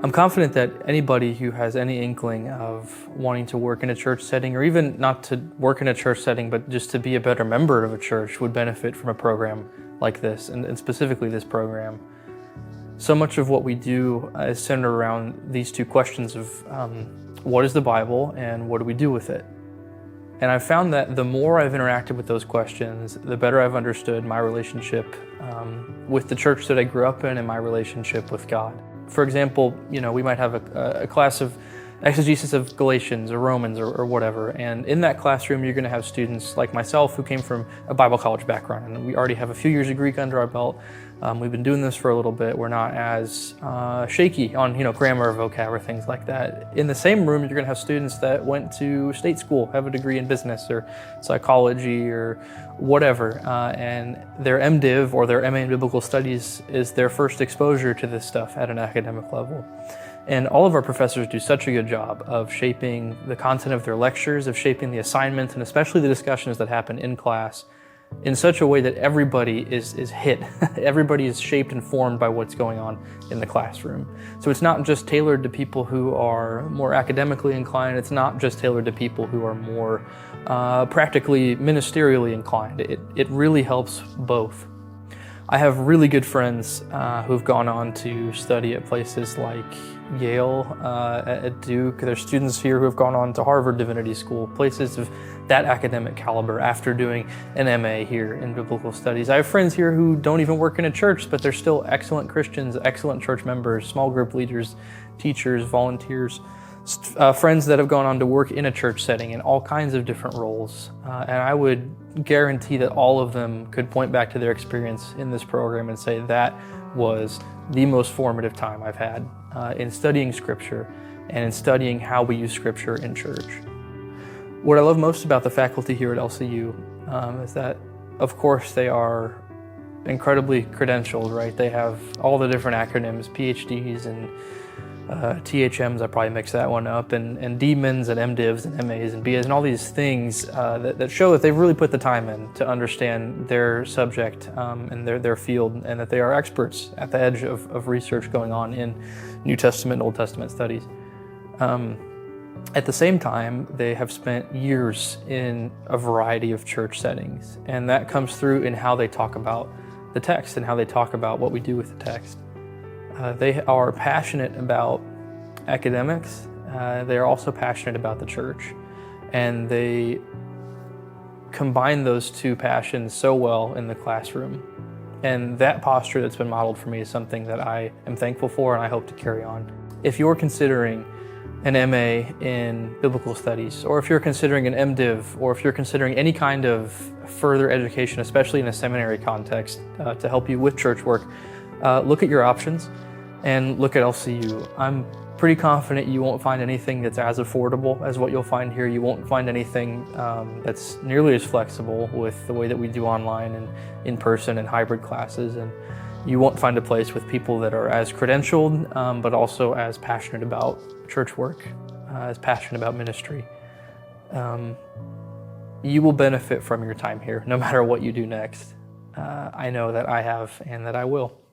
I'm confident that anybody who has any inkling of wanting to work in a church setting, or even not to work in a church setting, but just to be a better member of a church, would benefit from a program like this, and specifically this program. So much of what we do is centered around these two questions of what is the Bible and what do we do with it? And I've found that the more I've interacted with those questions, the better I've understood my relationship with the church that I grew up in and my relationship with God. For example, we might have a class of exegesis of Galatians or Romans or whatever, and in that classroom you're going to have students like myself who came from a Bible college background, and we already have a few years of Greek under our belt. We've been doing this for a little bit. We're not as shaky on grammar or vocab or things like that. In the same room, you're going to have students that went to state school, have a degree in business or psychology or whatever, and their MDiv or their MA in Biblical Studies is their first exposure to this stuff at an academic level. And all of our professors do such a good job of shaping the content of their lectures, of shaping the assignments, and especially the discussions that happen in class in such a way that everybody is hit. Everybody is shaped and formed by what's going on in the classroom. So it's not just tailored to people who are more academically inclined. It's not just tailored to people who are more practically ministerially inclined. It really helps both. I have really good friends who've gone on to study at places like Yale, at Duke. There's students here who have gone on to Harvard Divinity School, places of that academic caliber after doing an MA here in Biblical Studies. I have friends here who don't even work in a church, but they're still excellent Christians, excellent church members, small group leaders, teachers, volunteers. Friends that have gone on to work in a church setting in all kinds of different roles. And I would guarantee that all of them could point back to their experience in this program and say that was the most formative time I've had in studying Scripture and in studying how we use Scripture in church. What I love most about the faculty here at LCU is that, of course, they are incredibly credentialed, right? They have all the different acronyms, PhDs and THMs, I probably mixed that one up, and DMins and MDivs and MAs and BAs and all these things that show that they've really put the time in to understand their subject and their field, and that they are experts at the edge of research going on in New Testament and Old Testament studies. At the same time, they have spent years in a variety of church settings, and that comes through in how they talk about the text and how they talk about what we do with the text. They are passionate about academics. They are also passionate about the church, and they combine those two passions so well in the classroom. And that posture that's been modeled for me is something that I am thankful for and I hope to carry on. If you're considering an MA in Biblical Studies, or if you're considering an MDiv, or if you're considering any kind of further education, especially in a seminary context, to help you with church work, look at your options and look at LCU. I'm pretty confident you won't find anything that's as affordable as what you'll find here. You won't find anything that's nearly as flexible with the way that we do online and in-person and hybrid classes. And you won't find a place with people that are as credentialed, but also as passionate about church work, as passionate about ministry. You will benefit from your time here, no matter what you do next. I know that I have and that I will.